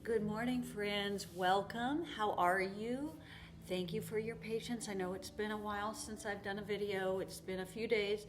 Good morning, friends. Welcome. How are you? Thank you for your patience. I know it's been a while since I've done a video. It's been a few days,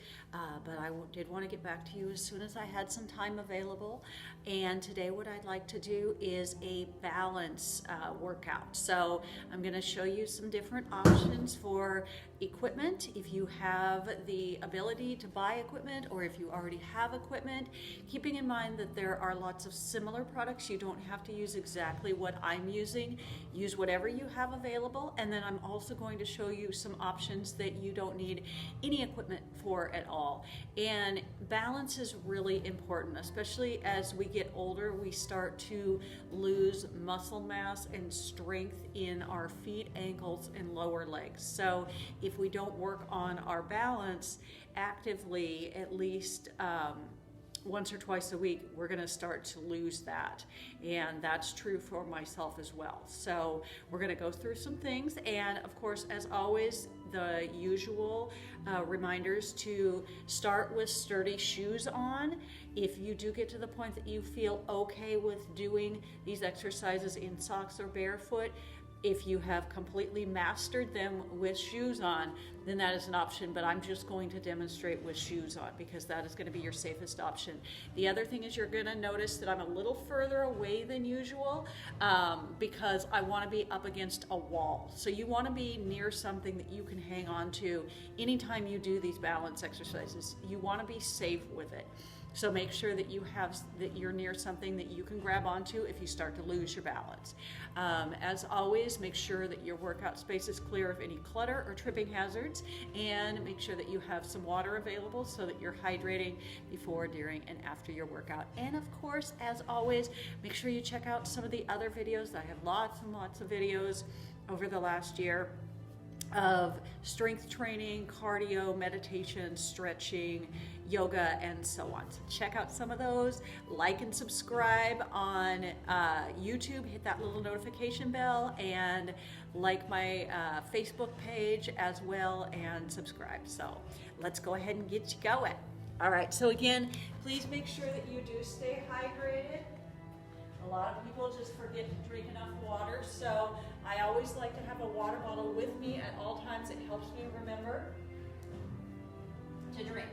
but I did want to get back to you as soon as I had some time available. And today what I'd like to do is a balance workout. So I'm going to show you some different options for equipment. If you have the ability to buy equipment or if you already have equipment, keeping in mind that there are lots of similar products. You don't have to use exactly what I'm using. Use whatever you have available. And then I'm also going to show you some options that you don't need any equipment for at all. And balance is really important, especially as we get older. We start to lose muscle mass and strength in our feet, ankles, and lower legs. So if we don't work on our balance actively, at least once or twice a week, we're going to start to lose that. And that's true for myself as well. So we're going to go through some things. And of course, as always, the usual reminders to start with sturdy shoes on. If you do get to the point that you feel okay with doing these exercises in socks or barefoot, if you have completely mastered them with shoes on, then that is an option, but I'm just going to demonstrate with shoes on because that is going to be your safest option. The other thing is you're going to notice that I'm a little further away than usual because I want to be up against a wall. So you want to be near something that you can hang on to anytime you do these balance exercises. You want to be safe with it. So make sure that you're near something that you can grab onto if you start to lose your balance. As always, make sure that your workout space is clear of any clutter or tripping hazards, and make sure that you have some water available so that you're hydrating before, during, and after your workout. And of course, as always, make sure you check out some of the other videos. I have lots and lots of videos over the last year of strength training, cardio, meditation, stretching, yoga, and so on. So check out some of those. Like and subscribe on YouTube. Hit that little notification bell and like my Facebook page as well and subscribe. So let's go ahead and get you going. All right, so again, please make sure that you do stay hydrated. A lot of people just forget to drink enough water, so I always like to have a water bottle with me at all times. It helps me remember to drink.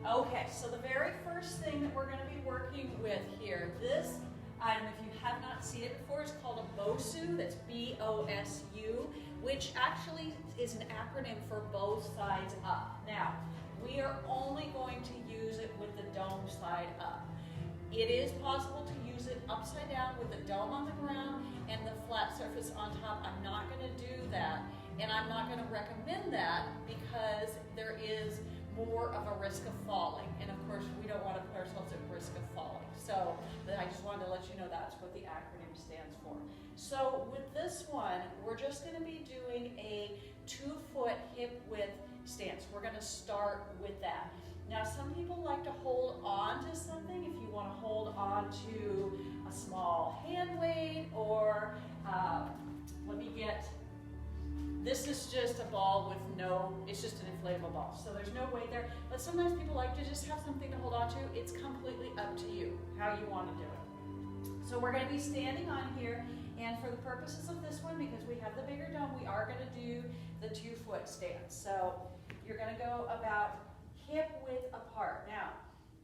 Okay, so the very first thing that we're going to be working with here, this item, if you have not seen it before, is called a Bosu. That's B-O-S-U, which actually is an acronym for both sides up. Now, we are only going to use it with the dome side up. It is possible to use it upside down with the dome on the ground and the flat surface on top. I'm not going to do that, and I'm not going to recommend that because there is more of a risk of falling, and of course we don't want to put ourselves at risk of falling. So I just wanted to let you know that's what the acronym stands for. So with this one, we're just going to be doing a 2-foot hip width stance. We're going to start with that. Now, some people like to hold on to something. If you want to hold on to a small hand weight, or this is just a ball with it's just an inflatable ball. So there's no weight there, but sometimes people like to just have something to hold on to. It's completely up to you how you want to do it. So we're going to be standing on here, and for the purposes of this one, because we have the bigger dome, we are going to do the 2-foot stance. So you're going to go about hip width apart. Now,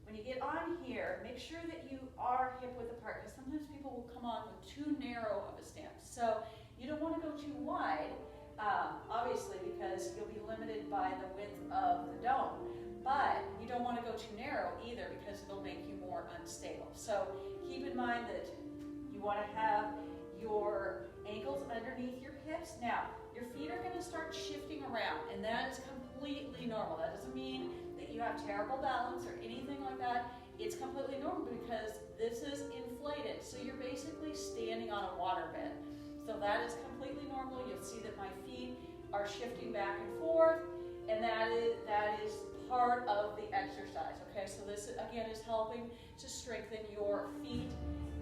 when you get on here, make sure that you are hip width apart, because sometimes people will come on with too narrow of a stance. So you don't want to go too wide, obviously, because you'll be limited by the width of the dome. But you don't want to go too narrow either, because it'll make you more unstable. So keep in mind that you want to have your ankles underneath your hips. Now, your feet are going to start shifting around, and that is completely normal. That doesn't mean that you have terrible balance or anything like that. It's completely normal because this is inflated. So you're basically standing on a waterbed. So that is completely normal. You'll see that my feet are shifting back and forth, and that is part of the exercise. Okay, so this again is helping to strengthen your feet,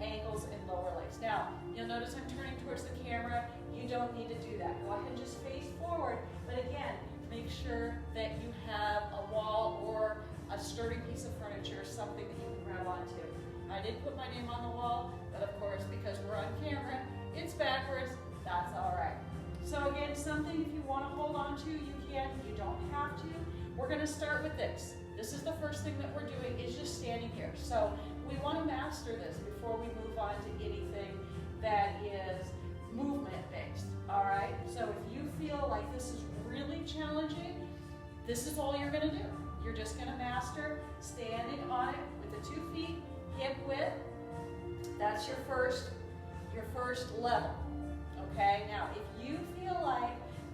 ankles, and lower legs. Now, you'll notice I'm turning towards the camera. You don't need to do that. Go ahead and just face forward. But again, make sure that you have a wall or a sturdy piece of furniture, something that you can grab onto. I did put my name on the wall, but of course, because we're on want to, you can. You don't have to. We're going to start with this. This is the first thing that we're doing, is just standing here. So we want to master this before we move on to anything that is movement based. All right? So if you feel like this is really challenging, this is all you're going to do. You're just going to master standing on it with the 2 feet, hip width. That's your first level. Okay? Now, if you feel like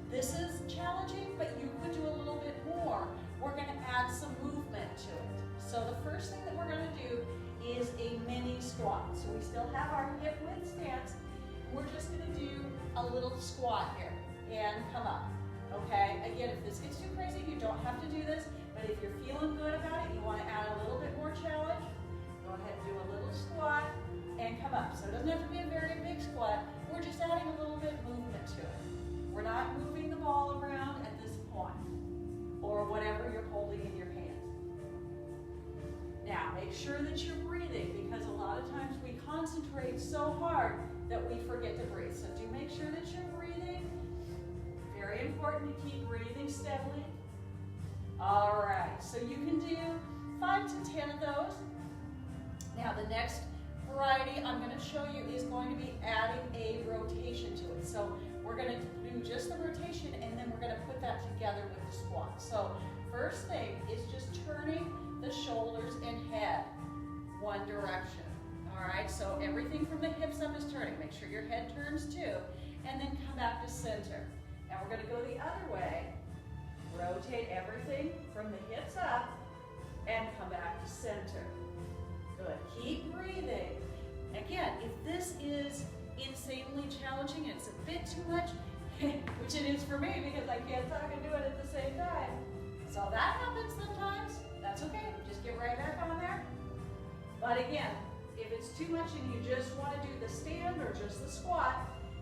this is challenging, but you could do a little bit more, we're going to add some movement to it. So the first thing that we're going to do is a mini squat. So we still have our hip width stance. We're just going to do a little squat here and come up. Okay? Again, if this gets too crazy, you don't have to do this, but if you're feeling good about it, you want to add a little bit more challenge, go ahead and do a little squat and come up. So it doesn't have to be a very big squat. We're just adding a little bit of movement to it. We're not moving the ball around at this point, or whatever you're holding in your hand. Now, make sure that you're breathing, because a lot of times we concentrate so hard that we forget to breathe. So do make sure that you're breathing. Very important to keep breathing steadily. All right, so you can do 5 to 10 of those. Now, the next variety I'm going to show you is going to be adding a rotation to it. So we're going to do just the rotation, and then we're going to put that together with the squat. So first thing is just turning the shoulders and head one direction. All right, so everything from the hips up is turning. Make sure your head turns too, and then come back to center. Now we're going to go the other way. Rotate everything from the hips up and come back to center. Good. Keep breathing. Again, if this is insanely challenging and it's a bit too much, which it is for me because I can't talk and do it at the same time. So that happens sometimes. That's okay. Just get right back on there. But again, if it's too much and you just want to do the stand or just the squat,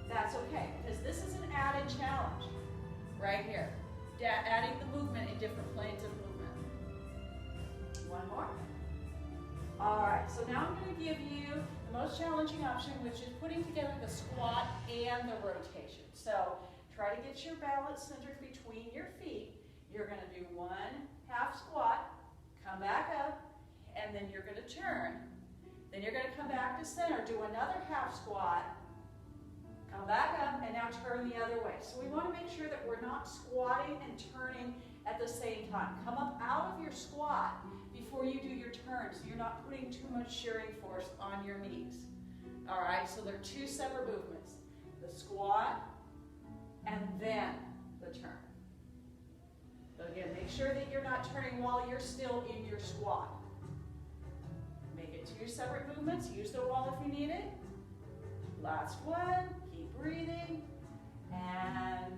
that's okay, because this is an added challenge right here. Adding the movement in different planes of movement. One more. All right, so now I'm going to give you the most challenging option, which is putting together the squat and the rotation. So try to get your balance centered between your feet. You're going to do one half squat, come back up, and then you're going to turn. Then you're going to come back to center, do another half squat, come back up, and now turn the other way. So we want to make sure that we're not squatting and turning at the same time. Come up out of your squat before you do your turn, so you're not putting too much shearing force on your knees. All right, so they're two separate movements. The squat, and then the turn. So again, make sure that you're not turning while you're still in your squat. Make it two separate movements. Use the wall if you need it. Last one. Keep breathing. And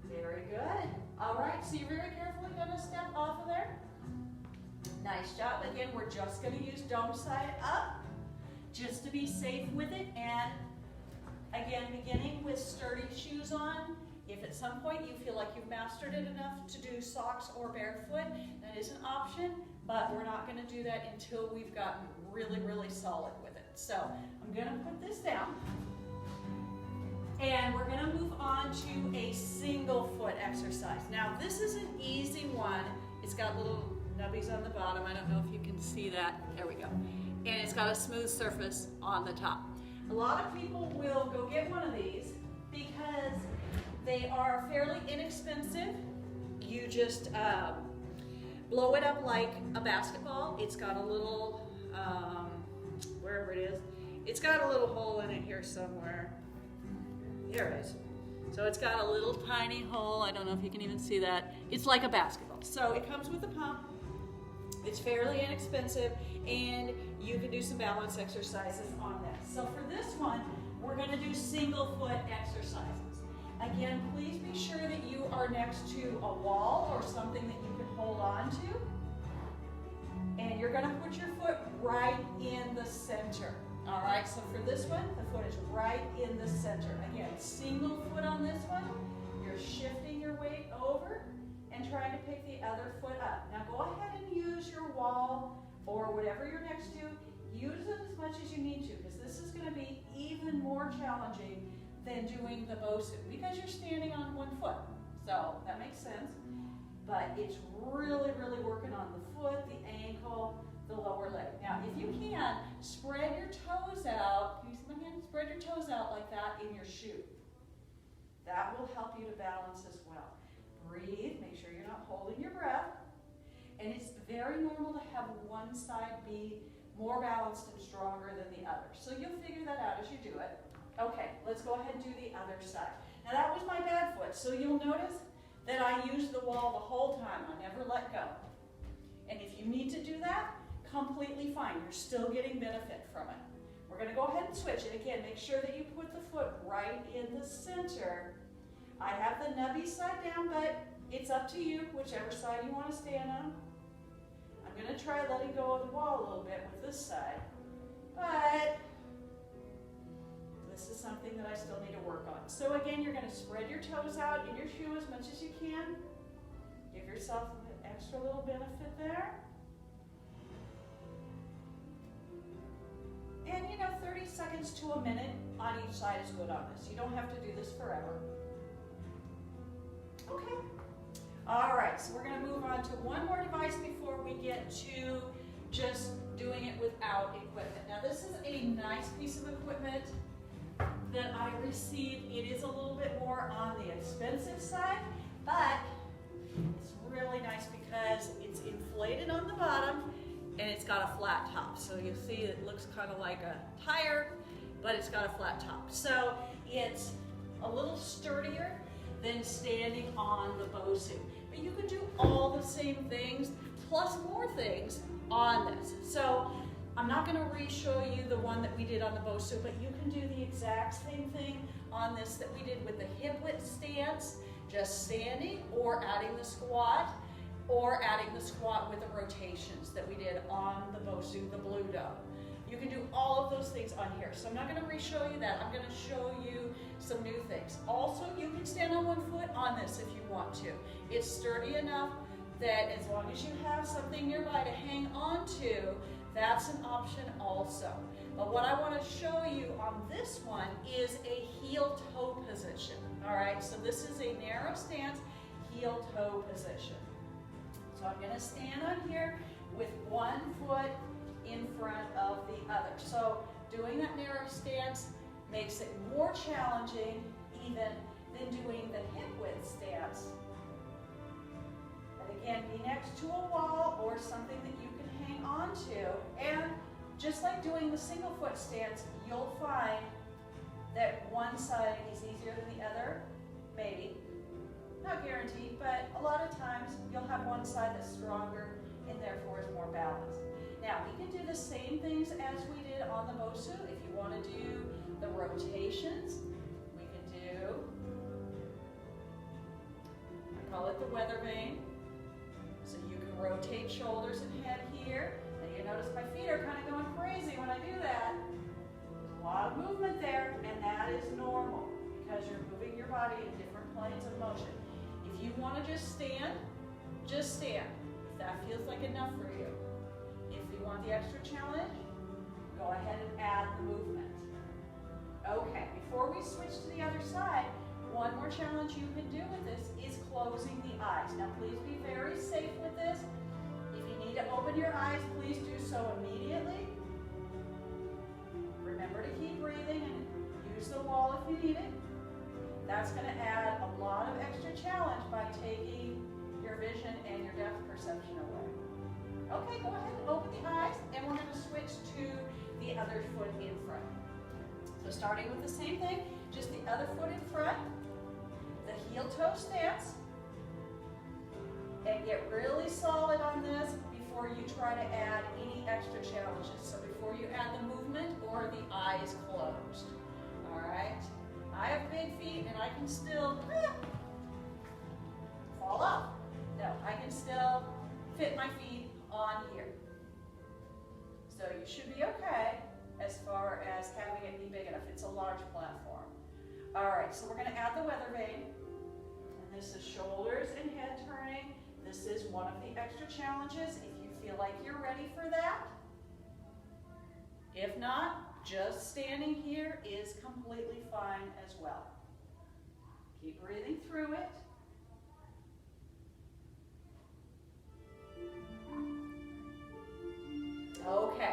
very good. All right, so you're very carefully going to step off of there. Nice job. Again, we're just going to use dome side up just to be safe with it. And again, beginning with sturdy shoes on. If at some point you feel like you've mastered it enough to do socks or barefoot, that is an option, but we're not going to do that until we've gotten really, really solid with it. So I'm going to put this down, and we're going to move on to a single foot exercise. Now, this is an easy one. It's got little nubbies on the bottom. I don't know if you can see that. There we go. And it's got a smooth surface on the top. A lot of people will go get one of these because they are fairly inexpensive. You just blow it up like a basketball. It's got a little, wherever it is, it's got a little hole in it here somewhere. Here it is. So it's got a little tiny hole. I don't know if you can even see that. It's like a basketball. So it comes with a pump. It's fairly inexpensive, and you can do some balance exercises on this. So for this one, we're going to do single foot exercises. Again, please be sure that you are next to a wall or something that you can hold on to. And you're going to put your foot right in the center. All right, so for this one, the foot is right in the center. Again, single foot on this one. You're shifting your weight over and trying to pick the other foot up. Now go ahead and use your wall or whatever you're next to. Use it as much as you need to, because this is going to be even more challenging than doing the Bosu, because you're standing on one foot. So that makes sense. But it's really, really working on the foot, the ankle, the lower leg. Now, if you can, spread your toes out. Can you see my hand? Spread your toes out like that in your shoe. That will help you to balance as well. Breathe, make sure you're not holding your breath. And it's very normal to have one side be more balanced and stronger than the other. So you'll figure that out as you do it. Okay, let's go ahead and do the other side. Now that was my bad foot, so you'll notice that I used the wall the whole time. I never let go. And if you need to do that, completely fine. You're still getting benefit from it. We're going to go ahead and switch. And again, make sure that you put the foot right in the center. I have the nubby side down, but it's up to you, whichever side you want to stand on. I'm going to try letting go of the wall a little bit with this side, but this is something that I still need to work on. So again, you're going to spread your toes out in your shoe as much as you can. Give yourself an extra little benefit there. And 30 seconds to a minute on each side is good on this. You don't have to do this forever. Okay. All right, so we're going to move on to one more device before we get to just doing it without equipment. Now this is a nice piece of equipment that I received. It is a little bit more on the expensive side, but it's really nice because it's inflated on the bottom and it's got a flat top. So you see it looks kind of like a tire, but it's got a flat top. So it's a little sturdier than standing on the Bosu. But you can do all the same things, plus more things on this. So I'm not going to re-show you the one that we did on the Bosu, but you can do the exact same thing on this that we did with the hip width stance, just standing, or adding the squat, or adding the squat with the rotations that we did on the Bosu, the Blue Dome. You can do all of those things on here. So I'm not going to re-show you that. I'm going to show you some new things. Also, you can stand on one foot on this if you want to. It's sturdy enough that as long as you have something nearby to hang on to, that's an option also. But what I want to show you on this one is a heel-toe position. All right, so this is a narrow stance, heel-toe position. So I'm going to stand on here with one foot in front of the other. So doing that narrow stance makes it more challenging even than doing the hip width stance. And again, be next to a wall or something that you can hang on to. And just like doing the single foot stance, you'll find that one side is easier than the other, maybe. Not guaranteed, but a lot of times you'll have one side that's stronger and therefore is more balanced. Now, we can do the same things as we did on the Bosu. If you want to do the rotations, we can do, I call it the weather vane. So you can rotate shoulders and head here. And you notice my feet are kind of going crazy when I do that. There's a lot of movement there, and that is normal because you're moving your body in different planes of motion. If you want to just stand, if that feels like enough for you. If you want the extra challenge, go ahead and add the movement. Okay, before we switch to the other side, one more challenge you can do with this is closing the eyes. Now please be very safe with this. If you need to open your eyes, please do so immediately. Remember to keep breathing and use the wall if you need it. That's going to add a lot of extra challenge by taking your vision and your depth perception away. Okay, go ahead and open the eyes, and we're going to switch to the other foot in front. So starting with the same thing, just the other foot in front, the heel-toe stance, and get really solid on this before you try to add any extra challenges. So before you add the movement or the eyes closed. All right? I have big feet, and I can still fall off. No, I can still fit my feet on here. So you should be okay as far as having it be big enough. It's a large platform. All right, so we're going to add the weather vane. And this is shoulders and head turning. This is one of the extra challenges if you feel like you're ready for that. If not, just standing here is completely fine as well. Keep breathing through it.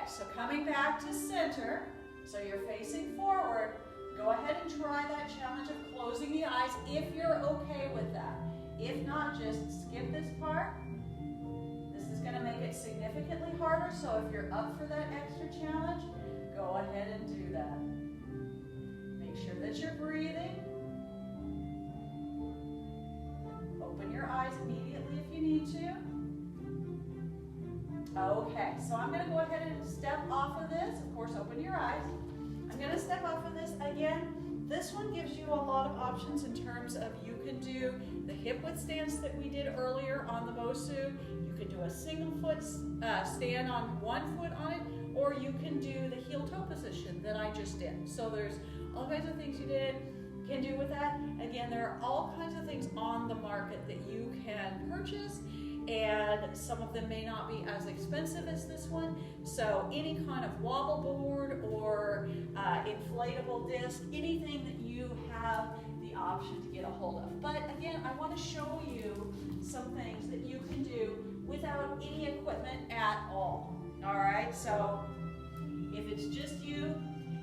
Okay, so coming back to center, so you're facing forward, go ahead and try that challenge of closing the eyes if you're okay with that. If not, just skip this part. This is going to make it significantly harder, so if you're up for that extra challenge, go ahead and do that. Make sure that you're breathing. Open your eyes immediately if you need to. Okay, so I'm going to go ahead and step off of this. Of course, open your eyes. I'm going to step off of this again. This one gives you a lot of options in terms of you can do the hip width stance that we did earlier on the Bosu. You can do a single foot stand on one foot on it, or you can do the heel toe position that I just did. So there's all kinds of things you can do with that. Again, there are all kinds of things on the market that you can purchase, and some of them may not be as expensive as this one. So any kind of wobble board or inflatable disc, anything that you have the option to get a hold of. But again, I want to show you some things that you can do without any equipment at all. All right, so if it's just you,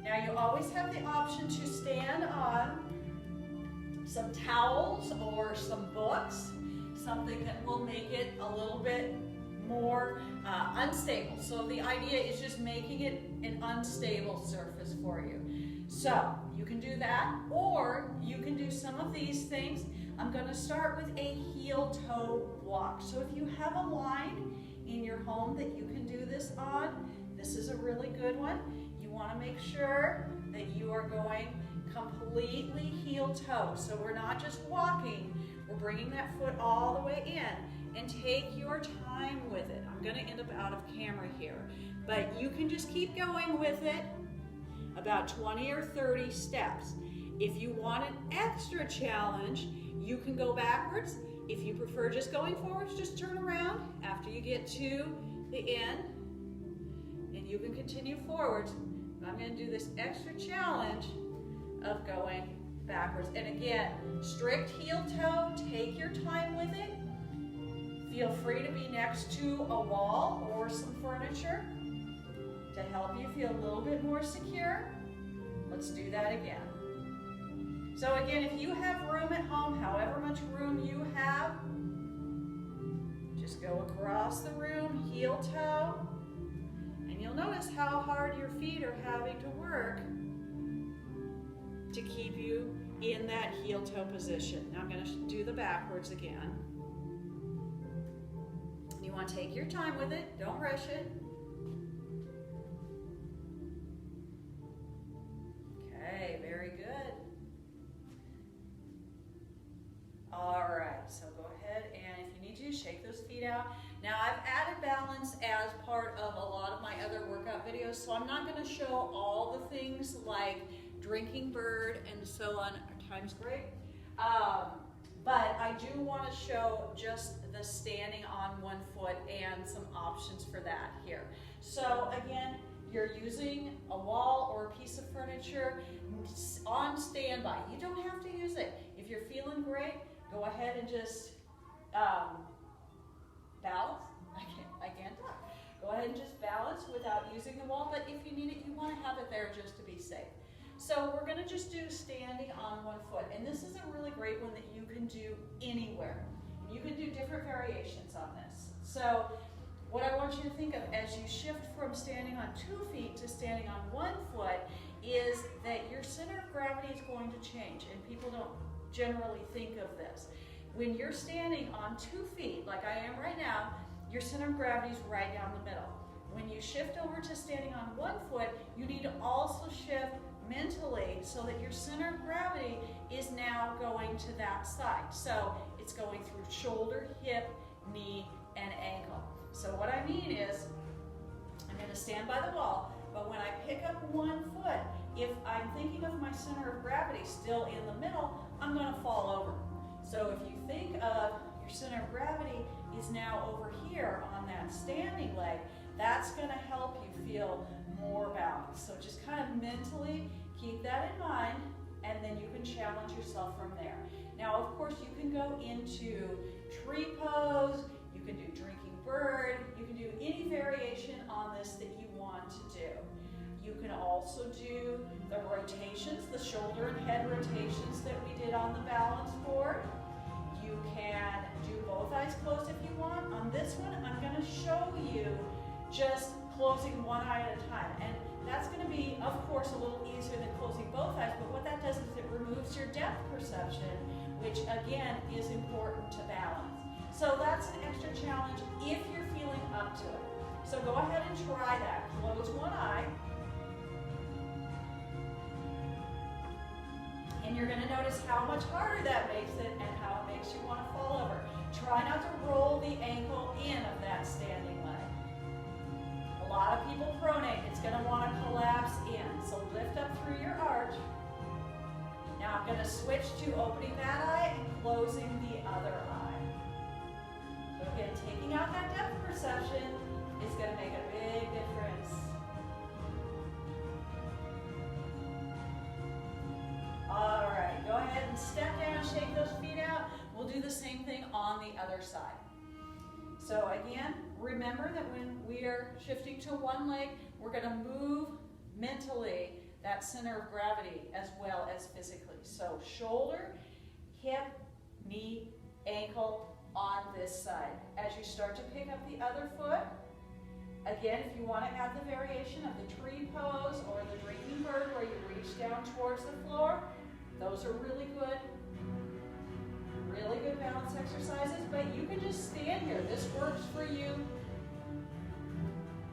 now you always have the option to stand on some towels or some books, something that will make it a little bit more unstable. So the idea is just making it an unstable surface for you. So you can do that, or you can do some of these things. I'm going to start with a heel toe walk. So if you have a line in your home that you can do this on, this is a really good one. You want to make sure that you are going completely heel toe. So we're not just walking, we're bringing that foot all the way in, and take your time with it. I'm going to end up out of camera here, but you can just keep going with it about 20 or 30 steps. If you want an extra challenge, you can go backwards. If you prefer just going forwards, just turn around after you get to the end, and you can continue forwards. I'm going to do this extra challenge of going backwards. And again, strict heel toe, take your time with it. Feel free to be next to a wall or some furniture to help you feel a little bit more secure. Let's do that again. So again, if you have room at home, however much room you have, just go across the room, heel toe, and you'll notice how hard your feet are having to work to keep you in that heel toe position. Now I'm going to do the backwards again. You want to take your time with it, don't rush it. Okay, very good. All right, so go ahead and if you need to, shake those feet out. Now I've added balance as part of a lot of my other workout videos, so I'm not going to show all the things like drinking bird and so on. Our time's great. But I do want to show just the standing on one foot and some options for that here. So again, you're using a wall or a piece of furniture on standby. You don't have to use it. If you're feeling great, go ahead and just balance. I can't talk. Go ahead and just balance without using the wall, but if you need it, you want to have it there just to be safe. So we're going to just do standing on one foot, and this is a really great one that you can do anywhere. You can do different variations on this. So what I want you to think of as you shift from standing on 2 feet to standing on 1 foot is that your center of gravity is going to change, and people don't generally think of this. When you're standing on 2 feet, like I am right now, your center of gravity is right down the middle. When you shift over to standing on 1 foot, you need to also shift mentally so that your center of gravity is now going to that side. So it's going through shoulder, hip, knee, and ankle. So what I mean is, I'm going to stand by the wall, but when I pick up 1 foot, if I'm thinking of my center of gravity still in the middle, I'm going to fall over. So if you think of your center of gravity is now over here on that standing leg, that's going to help you feel more balanced. So just kind of mentally keep that in mind, and then you can challenge yourself from there. Now, of course, you can go into tree pose, you can do drinking bird. You can do any variation on this that you want to do. You can also do the rotations, the shoulder and head rotations that we did on the balance board. You can do both eyes closed if you want. On this one, I'm going to show you just closing one eye at a time. And that's going to be, of course, a little easier than closing both eyes, but what that does is it removes your depth perception, which again is important to balance. So that's an extra challenge if you're feeling up to it. So go ahead and try that. Close one eye. And you're going to notice how much harder that makes it and how it makes you want to fall over. Try not to roll the ankle in of that standing leg. A lot of people pronate. It's going to want to collapse in. So lift up through your arch. Now I'm going to switch to opening that eye and closing the other eye. So again, taking out that depth perception is going to make a big difference. All right, go ahead and step down, shake those feet out. We'll do the same thing on the other side. So again, remember that when we are shifting to one leg, we're going to move mentally that center of gravity as well as physically. So shoulder, hip, knee, ankle on this side. As you start to pick up the other foot, again, if you want to add the variation of the tree pose or the drinking bird where you reach down towards the floor, those are really good balance exercises, but you can just stand here. This works for you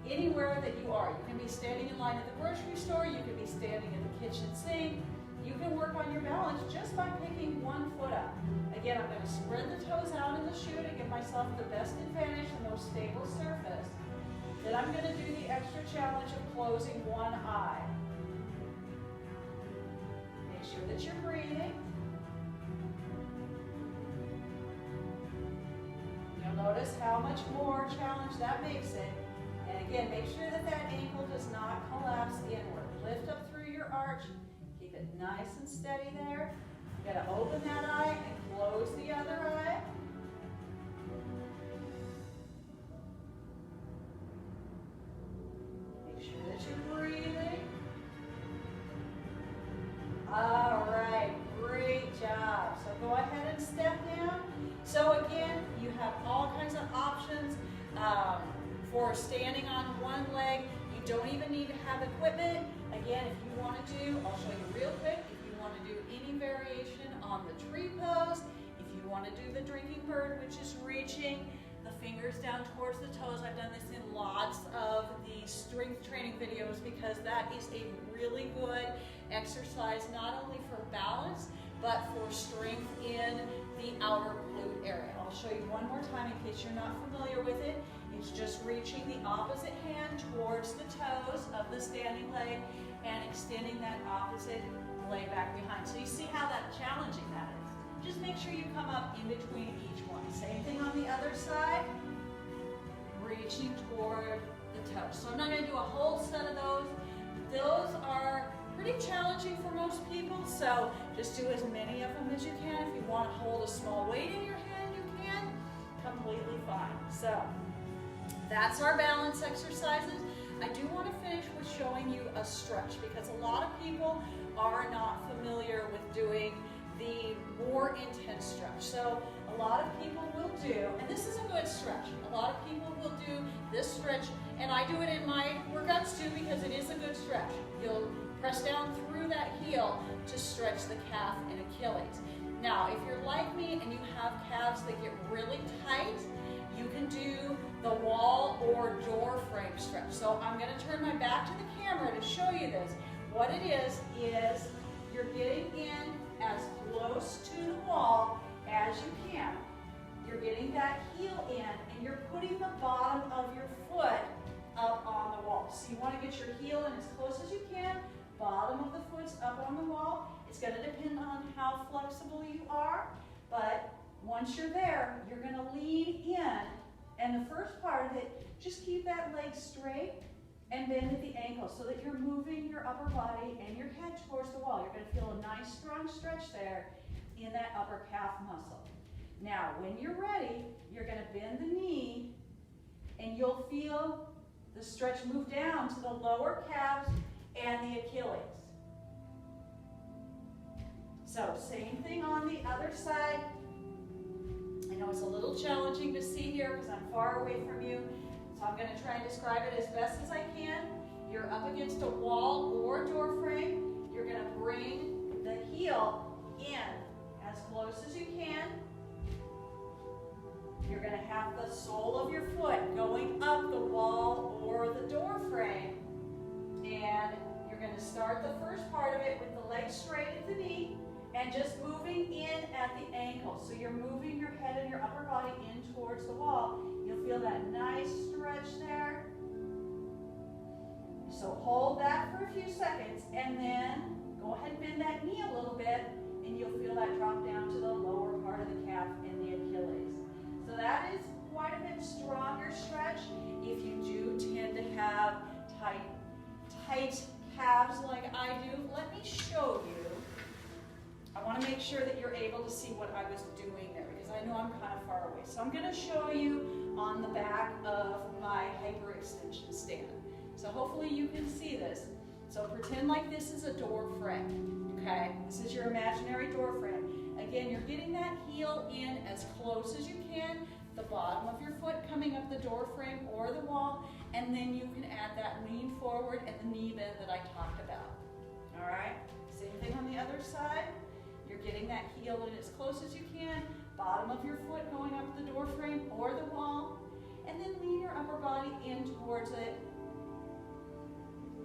anywhere that you are. You can be standing in line at the grocery store, you can be standing in the kitchen sink. You can work on your balance just by picking one foot up. Again, I'm going to spread the toes out in the shoe to give myself the best advantage, the most stable surface. Then I'm going to do the extra challenge of closing one eye. Make sure that you're breathing. You'll notice how much more challenge that makes it. And again, make sure that that ankle does not collapse inward. Lift up through your arch. Keep it nice and steady there. You got to open that eye and close the other eye. Make sure that you're breathing. All right, great job. So go ahead and step down. So again, you have all kinds of options for standing on one leg. You don't even need to have equipment. Again, if you want to do, I'll show you real quick, if you want to do any variation on the tree pose, if you want to do the drinking bird, which is reaching the fingers down towards the toes. I've done this in lots of the strength training videos because that is a really good exercise, not only for balance, but for strength in the outer glute area. I'll show you one more time in case you're not familiar with it. It's just reaching the opposite hand towards the toes of the standing leg and extending that opposite leg back behind. So you see how challenging that is. Just make sure you come up in between each one. Same thing on the other side, reaching toward the toes. So I'm not going to do a whole set of those. Those are pretty challenging for most people, so just do as many of them as you can. If you want to hold a small weight in your hand, you can. Completely fine. So that's our balance exercises. I do want to finish with showing you a stretch because a lot of people are not familiar with doing the more intense stretch. So a lot of people will do, and this is a good stretch, a lot of people will do this stretch, and I do it in my workouts too because it is a good stretch. You'll press down through that heel to stretch the calf and Achilles. Now, if you're like me and you have calves that get really tight, you can do the wall or door frame stretch. So I'm going to turn my back to the camera to show you this. What it is you're getting in as close to the wall as you can. You're getting that heel in and you're putting the bottom of your foot up on the wall. So you want to get your heel in as close as you can. Bottom of the foot's up on the wall. It's going to depend on how flexible you are, but once you're there, you're going to lean in, and the first part of it, just keep that leg straight and bend at the ankle so that you're moving your upper body and your head towards the wall. You're going to feel a nice strong stretch there in that upper calf muscle. Now, when you're ready, you're going to bend the knee And you'll feel the stretch move down to the lower calves and the Achilles. So same thing on the other side. I know it's a little challenging to see here because I'm far away from you. So I'm going to try and describe it as best as I can. You're up against a wall or door frame. You're going to bring the heel in as close as you can. You're going to have the sole of your foot going up the wall or the door frame. And you're going to start the first part of it with the leg straight at the knee and just moving in at the ankle. So you're moving your head and your upper body in towards the wall. You'll feel that nice stretch there. So hold that for a few seconds and then go ahead and bend that knee a little bit and you'll feel that drop down to the lower part of the calf and the Achilles. So that is quite a bit stronger stretch. If you do tend to have tight calves like I do, let me show you. I want to make sure that you're able to see what I was doing there because I know I'm kind of far away. So I'm going to show you on the back of my hyperextension stand. So hopefully you can see this. So pretend like this is a door frame, okay? This is your imaginary door frame. Again, you're getting that heel in as close as you can, the bottom of your foot coming up the door frame or the wall, and then you can add that lean forward and the knee bend that I talked about. All right? Same thing on the other side. You're getting that heel in as close as you can, bottom of your foot going up the door frame or the wall, and then lean your upper body in towards it.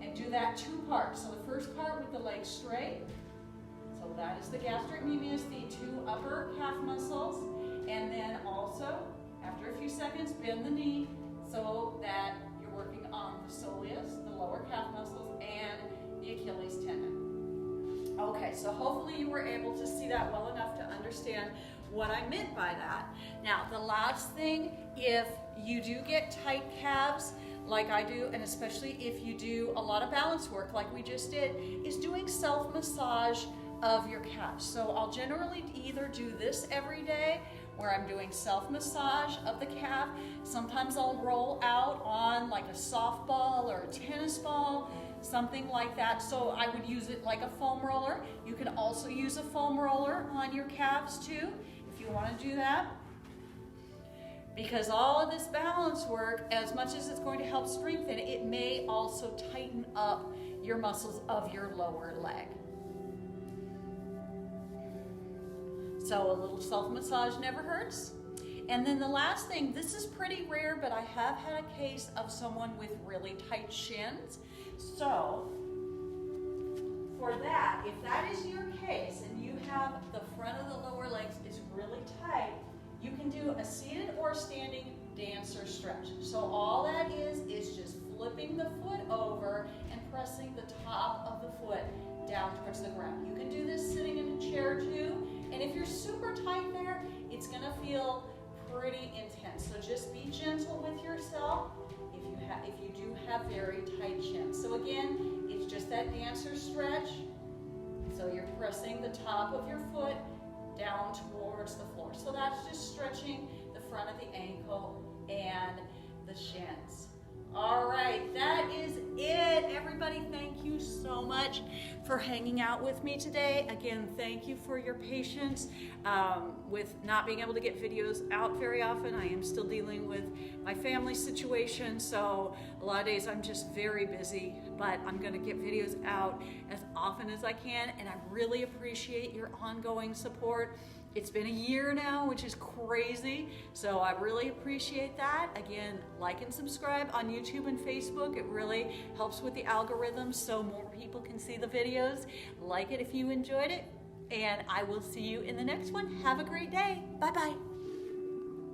And do that two parts. So the first part with the legs straight. So that is the gastrocnemius, the two upper calf muscles. And then also, after a few seconds, bend the knee so that you're working on the soleus, the lower calf muscles, and the Achilles tendon. Okay, so hopefully you were able to see that well enough to understand what I meant by that. Now, the last thing, if you do get tight calves, like I do, and especially if you do a lot of balance work like we just did, is doing self-massage of your calves. So I'll generally either do this every day where I'm doing self-massage of the calf. Sometimes I'll roll out on like a softball or a tennis ball, something like that. So I would use it like a foam roller. You can also use a foam roller on your calves too, if you want to do that. Because all of this balance work, as much as it's going to help strengthen, it may also tighten up your muscles of your lower leg. So a little self-massage never hurts. And then the last thing, this is pretty rare, but I have had a case of someone with really tight shins. So for that, if that is your case and you have the front of the lower legs is really tight, you can do a seated or standing dancer stretch. So all that is just flipping the foot over and pressing the top of the foot down towards the ground. You can do this sitting in a chair too. And if you're super tight there, it's gonna feel pretty intense. So just be gentle with yourself if you do have very tight shins. So again, it's just that dancer stretch. So you're pressing the top of your foot down towards the floor. So that's just stretching the front of the ankle and the shins. All right, that is it. Everybody, thank you so much for hanging out with me today. Again, thank you for your patience with not being able to get videos out very often. I am still dealing with my family situation, so a lot of days I'm just very busy, but I'm going to get videos out as often as I can, and I really appreciate your ongoing support. It's been a year now, which is crazy, so I really appreciate that. Again, like and subscribe on YouTube and Facebook. It really helps with the algorithms so more people can see the videos. Like it if you enjoyed it, and I will see you in the next one. Have a great day. Bye-bye.